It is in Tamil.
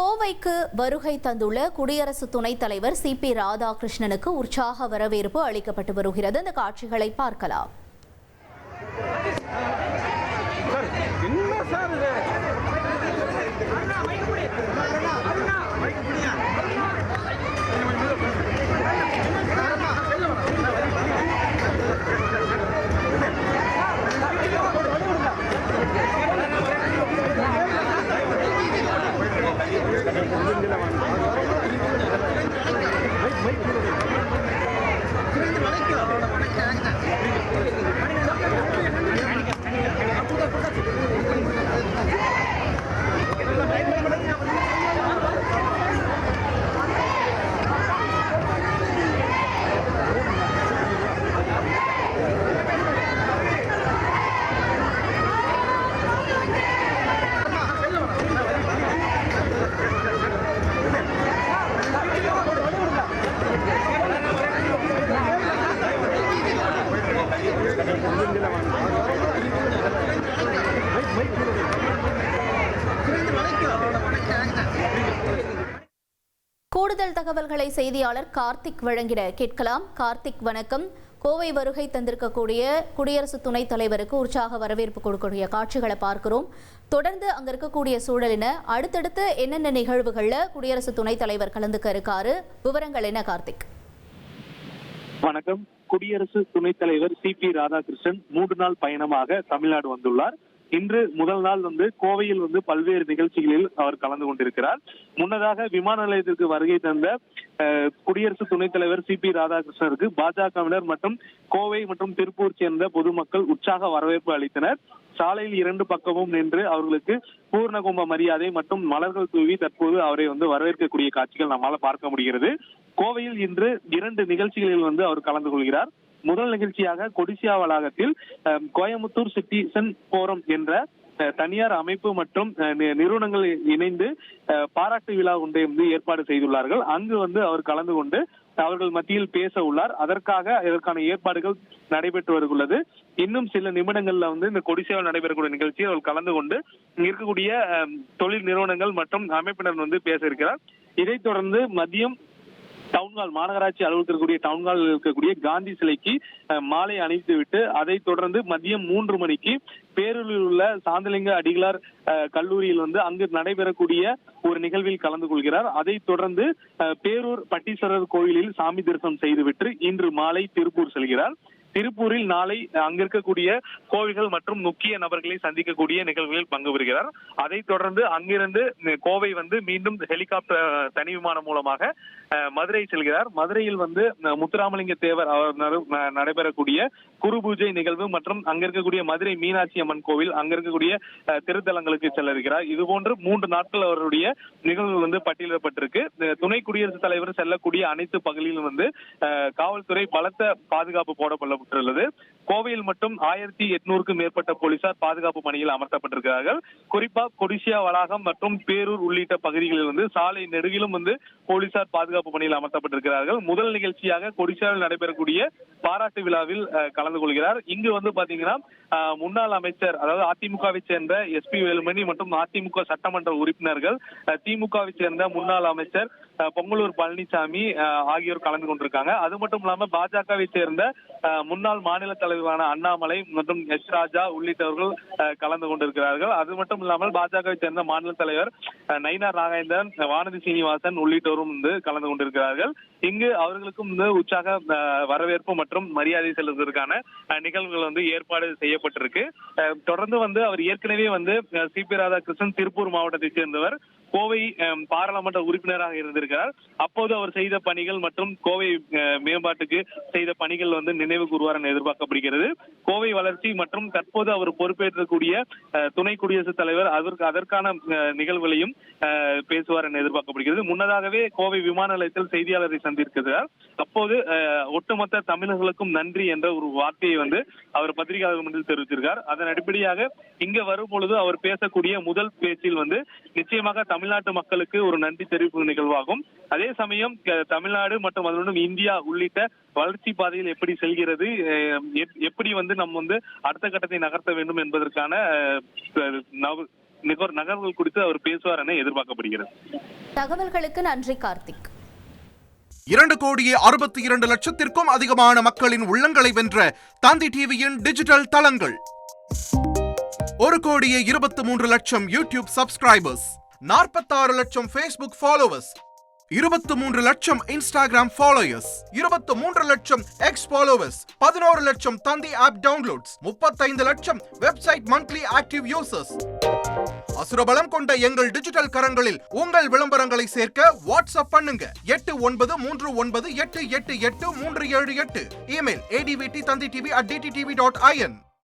கோவைக்கு வருகை தந்துள்ள குடியரசு துணைத் தலைவர் சி.பி. ராதாகிருஷ்ணனுக்கு உற்சாக வரவேற்பு அளிக்கப்பட்டு வருகிறது. இந்த காட்சிகளை பார்க்கலாம். கூடுதல் தகவல்களை செய்தியாளர் கார்த்திக் வழங்கிட கேட்கலாம். கார்த்திக், வணக்கம். கோவை வருகை தந்திருக்கக்கூடிய குடியரசு துணைத் தலைவருக்கு உற்சாக வரவேற்பு கொடுக்கக்கூடிய காட்சிகளை பார்க்கிறோம். தொடர்ந்து அங்க இருக்கக்கூடிய சூழலின அடுத்தடுத்து என்னென்ன நிகழ்வுகள்ல குடியரசு துணைத் தலைவர் கலந்துக்க இருக்காரு, விவரங்கள் என்ன கார்த்திக்? வணக்கம். குடியரசு துணைத் தலைவர் சி.பி. ராதாகிருஷ்ணன் 3 நாள் பயணமாக தமிழ்நாடு வந்துள்ளார். இன்று முதல் நாள் கோவையில் பல்வேறு நிகழ்ச்சிகளில் அவர் கலந்து கொண்டிருக்கிறார். முன்னதாக விமான நிலையத்திற்கு வருகை தந்த குடியரசு துணைத் தலைவர் சி.பி. ராதாகிருஷ்ணனுக்கு பாஜகவினர் மற்றும் கோவை மற்றும் திருப்பூர் சேர்ந்த பொதுமக்கள் உற்சாக வரவேற்பு அளித்தனர். சாலையில் 2 பக்கமும் நின்று அவர்களுக்கு பூர்ணகும்ப மரியாதை மற்றும் மலர்கள் தூவி தற்போது அவரை வரவேற்கக்கூடிய காட்சிகள் நம்மால பார்க்க முடிகிறது. கோவையில் இன்று 2 நிகழ்ச்சிகளில் அவர் கலந்து கொள்கிறார். முதல் நிகழ்ச்சியாக கொடிசியா வளாகத்தில் கோயம்புத்தூர் சிட்டிசன் போரம் என்ற தனியார் அமைப்பு மற்றும் நிறுவனங்கள் இணைந்து பாராட்டு விழா ஒன்றை ஏற்பாடு செய்துள்ளார்கள். அங்கு அவர் கலந்து கொண்டு அவர்கள் மத்தியில் பேச உள்ளார். இதற்கான ஏற்பாடுகள் நடைபெற்று வருகிறது. இன்னும் சில நிமிடங்கள்ல இந்த கொடிசியாவில் நடைபெறக்கூடிய நிகழ்ச்சியில் அவர் கலந்து கொண்டு இருக்கக்கூடிய தொழில் நிறுவனங்கள் மற்றும் அமைப்பினர் பேச இருக்கிறார். இதைத் தொடர்ந்து மதியம் டவுன்ஹால், மாநகராட்சி அலுவலகத்திற்குரிய டவுன்ஹாலில் இருக்கக்கூடிய காந்தி சிலைக்கு மாலை அணிவித்துவிட்டு அதைத் தொடர்ந்து மதியம் 3 மணிக்கு பேரூரில் உள்ள சாந்தலிங்க அடிகளார் கல்லூரியில் அங்கு நடைபெறக்கூடிய ஒரு நிகழ்வில் கலந்து கொள்கிறார். அதைத் தொடர்ந்து பேரூர் பட்டீஸ்வரர் கோயிலில் சாமி தரிசனம் செய்துவிட்டு இன்று மாலை திருப்பூர் செல்கிறார். திருப்பூரில் நாளை அங்கிருக்கக்கூடிய கோவில்கள் மற்றும் முக்கிய நபர்களை சந்திக்கக்கூடிய நிகழ்வுகளில் பங்கு பெறுகிறார். அதைத் தொடர்ந்து அங்கிருந்து கோவை மீண்டும் ஹெலிகாப்டர் தனி விமானம் மூலமாக மதுரை செல்கிறார். மதுரையில் முத்துராமலிங்க தேவர் அவர் நடைபெறக்கூடிய குரு பூஜை நிகழ்வு மற்றும் அங்க இருக்கக்கூடிய மதுரை மீனாட்சி அம்மன் கோவில், அங்க இருக்கக்கூடிய திருத்தலங்களுக்கு செல்ல இருக்கிறார். இது போன்று 3 நாட்கள் அவருடைய நிகழ்வு பட்டியலிடப்பட்டிருக்கு. துணை குடியரசுத் தலைவர் செல்லக்கூடிய அனைத்து பகுதியிலும் காவல்துறை பலத்த பாதுகாப்பு போடப்பட்டுள்ளது. கோவையில் மட்டும் 1800க்கும் மேற்பட்ட போலீசார் பாதுகாப்பு பணியில் அமர்த்தப்பட்டிருக்கிறார்கள். குறிப்பா கொடிசியா வளாகம் மற்றும் பேரூர் உள்ளிட்ட பகுதிகளில் சாலை நெடுகிலும் போலீசார் பாதுகாப்பு பணியில் அமர்த்தப்பட்டிருக்கிறார்கள். முதல் நிகழ்ச்சியாக கொடிசியாவில் நடைபெறக்கூடிய பாராட்டு விழாவில் கலந்து கொள்கிறார். இங்கு பாத்தீங்கன்னா முன்னாள் அமைச்சர், அதாவது அதிமுகவை சேர்ந்த எஸ்.பி. வேலுமணி மற்றும் அதிமுக சட்டமன்ற உறுப்பினர்கள், திமுகவை சேர்ந்த முன்னாள் அமைச்சர் பொங்கலூர் பழனிசாமி ஆகியோர் கலந்து கொண்டிருக்காங்க. அது மட்டும் இல்லாம பாஜகவை சேர்ந்த முன்னாள் மாநில தலைவரான அண்ணாமலை மற்றும் எஸ். ராஜா உள்ளிட்டவர்கள் கலந்து கொண்டிருக்கிறார்கள். அது மட்டும் இல்லாமல் பாஜகவை சேர்ந்த மாநில தலைவர் நயினார் நாகேந்திரன், வானதி சீனிவாசன் உள்ளிட்டோரும் கலந்து கொண்டிருக்கிறார்கள். இங்கு அவர்களுக்கும் உற்சாக வரவேற்பு மற்றும் மரியாதை செலுத்துவதற்கான நிகழ்வுகள் ஏற்பாடு செய்யப்பட்டிருக்கு. தொடர்ந்து அவர் ஏற்கனவே சி.பி. ராதாகிருஷ்ணன் திருப்பூர் மாவட்டத்தை சேர்ந்தவர், கோவை பாராளுமன்ற உறுப்பினராக இருந்திருக்கிறார். அப்போது அவர் செய்த பணிகள் மற்றும் கோவை மேம்பாட்டுக்கு செய்த பணிகள் நினைவு கூறுவார் என எதிர்பார்க்கப்படுகிறது. கோவை வளர்ச்சி மற்றும் தற்போது அவர் பொறுப்பேற்றக்கூடிய துணை குடியரசுத் தலைவர் அதற்கான நிகழ்வுகளையும் பேசுவார் என எதிர்பார்க்கப்படுகிறது. முன்னதாகவே கோவை விமான நிலையத்தில் செய்தியாளரை சந்திக்கிறார். அப்போது ஒட்டுமொத்த தமிழர்களுக்கும் நன்றி என்ற ஒரு வார்த்தையை அவர் பத்திரிகையாளர் மன்றத்தில் தெரிவித்திருக்கார். அதன் அடிப்படையாக இங்க வரும் பொழுது அவர் பேசக்கூடிய முதல் பேச்சில் நிச்சயமாக தமிழ்நாட்டு மக்களுக்கு ஒரு நன்றி தெரிவிப்பு நிகழ்வாகும். அதே சமயம் தமிழ்நாடு மற்றும் அதனுடன் இந்தியா உள்ளிட்ட வளர்ச்சி பாதையில் எப்படி செல்கிறது, எப்படி நம்ம அடுத்த கட்டத்தை நகர்த்த வேண்டும் என்பதற்கான நகர்வுகள் குறித்து அவர் பேசுவார் என எதிர்பார்க்கப்படுகிறது. தகவல்களுக்கு நன்றி கார்த்திக். 2,62,00,000 அதிகமான மக்களின் உள்ளங்களை வென்ற தந்தி டிவியின் டிஜிட்டல் தளங்கள். 1,23,00,000 யூடியூப் சப்ஸ்கிரைபர்ஸ், 46 லட்சம் Facebook ஃபாலோவர்ஸ், 23 லட்சம் Instagram ஃபாலோயர்ஸ், 23 லட்சம் X ஃபாலோவர்ஸ், 11 லட்சம் தந்தி ஆப் டவுன்லோட்ஸ், 35 லட்சம் வெப்சைட் மந்த்லி ஆக்டிவ் யூசர்ஸ். அசுரபலம் கொண்ட எங்கள் டிஜிட்டல் கரங்களில் உங்கள் விளம்பரங்களை சேர்க்க வாட்ஸ்அப் பண்ணுங்க. 8939888378. Email advttanditv@dttv.in.